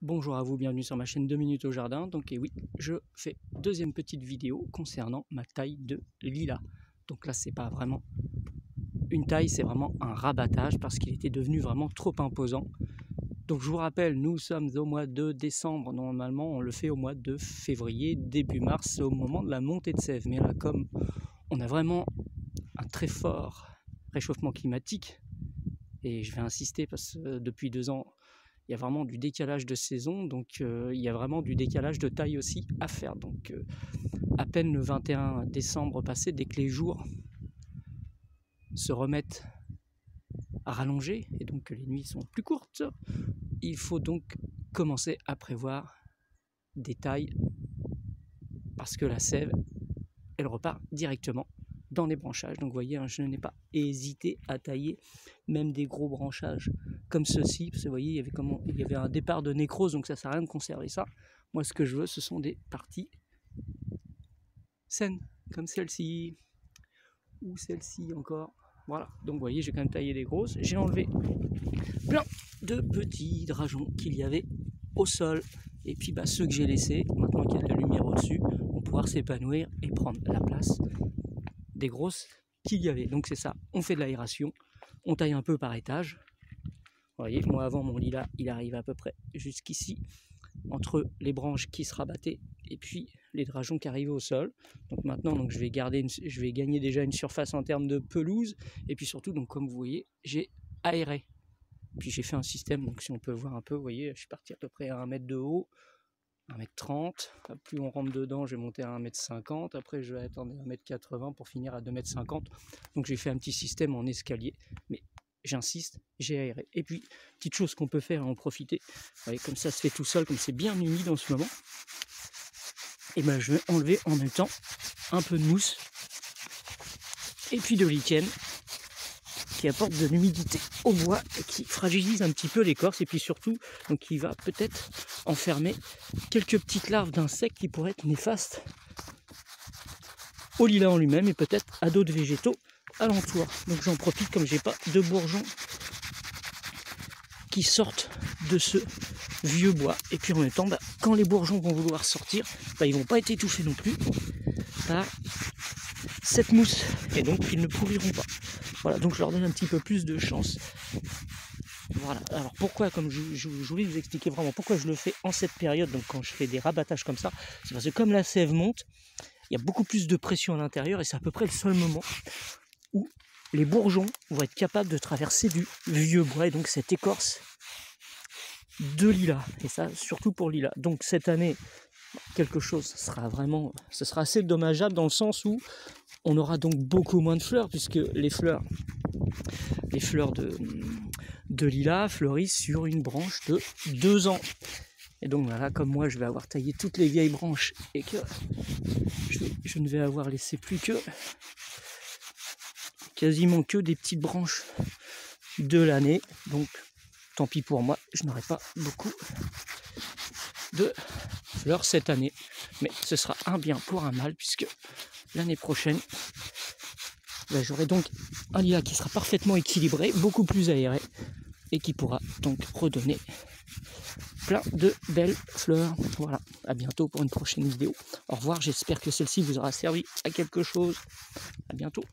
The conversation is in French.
Bonjour à vous, bienvenue sur ma chaîne 2 minutes au jardin. Donc et oui, je fais deuxième petite vidéo concernant ma taille de lilas. Donc là, c'est pas vraiment une taille, c'est vraiment un rabattage parce qu'il était devenu vraiment trop imposant. Donc je vous rappelle, nous sommes au mois de décembre. Normalement, on le fait au mois de février, début mars, au moment de la montée de sève. Mais là, comme on a vraiment un très fort réchauffement climatique, et je vais insister parce que depuis 2 ans, il y a vraiment du décalage de saison, donc il y a vraiment du décalage de taille aussi à faire. Donc à peine le 21 décembre passé, dès que les jours se remettent à rallonger et donc que les nuits sont plus courtes, il faut donc commencer à prévoir des tailles parce que la sève, elle repart directement dans les branchages. Donc vous voyez, je n'ai pas hésité à tailler même des gros branchages comme ceci, parce que vous voyez, il y avait un départ de nécrose, donc ça ne sert à rien de conserver ça. Moi, ce que je veux, ce sont des parties saines, comme celle-ci, ou celle-ci encore. Voilà, donc vous voyez, j'ai quand même taillé des grosses. J'ai enlevé plein de petits drageons qu'il y avait au sol. Et puis ceux que j'ai laissés, maintenant qu'il y a de la lumière au-dessus, vont pouvoir s'épanouir et prendre la place des grosses qu'il y avait. Donc c'est ça, on fait de l'aération, on taille un peu par étage. Vous voyez, moi avant mon lilas, il arrive à peu près jusqu'ici, entre les branches qui se rabattaient et puis les drageons qui arrivaient au sol. Donc maintenant, je vais gagner déjà une surface en termes de pelouse. Et puis surtout, donc comme vous voyez, j'ai aéré. Puis j'ai fait un système, donc si on peut voir un peu, vous voyez, je suis parti à peu près à 1 mètre de haut, 1,30 m. Plus on rentre dedans, je vais monter à 1,50 m. Après, je vais attendre 1,80 m pour finir à 2,50 m. Donc j'ai fait un petit système en escalier. Mais j'insiste, j'ai aéré. Et puis, petite chose qu'on peut faire et en profiter, vous voyez, comme ça se fait tout seul, comme c'est bien humide en ce moment, et je vais enlever en même temps un peu de mousse et puis de lichen qui apporte de l'humidité au bois et qui fragilise un petit peu l'écorce, et puis surtout, donc qui va peut-être enfermer quelques petites larves d'insectes qui pourraient être néfastes au lilas en lui-même et peut-être à d'autres végétaux alentour. Donc j'en profite comme j'ai pas de bourgeons qui sortent de ce vieux bois. Et puis en même temps, quand les bourgeons vont vouloir sortir, ils vont pas être étouffés non plus par cette mousse. Et donc ils ne pourriront pas. Voilà, donc je leur donne un petit peu plus de chance. Voilà, alors pourquoi, comme je voulais vous expliquer vraiment pourquoi je le fais en cette période, donc quand je fais des rabattages comme ça, c'est parce que comme la sève monte, il y a beaucoup plus de pression à l'intérieur et c'est à peu près le seul moment où les bourgeons vont être capables de traverser du vieux bois et donc cette écorce de lilas, et ça surtout pour lilas. Donc cette année, quelque chose ce sera assez dommageable dans le sens où on aura donc beaucoup moins de fleurs, puisque les fleurs de lilas fleurissent sur une branche de 2 ans. Et donc voilà, comme moi je vais avoir taillé toutes les vieilles branches et que je ne vais avoir laissé plus que quasiment que des petites branches de l'année, donc tant pis pour moi, je n'aurai pas beaucoup de fleurs cette année, mais ce sera un bien pour un mal, puisque l'année prochaine j'aurai donc un lilas qui sera parfaitement équilibré, beaucoup plus aéré, et qui pourra donc redonner plein de belles fleurs. Voilà, à bientôt pour une prochaine vidéo. Au revoir, j'espère que celle-ci vous aura servi à quelque chose. À bientôt.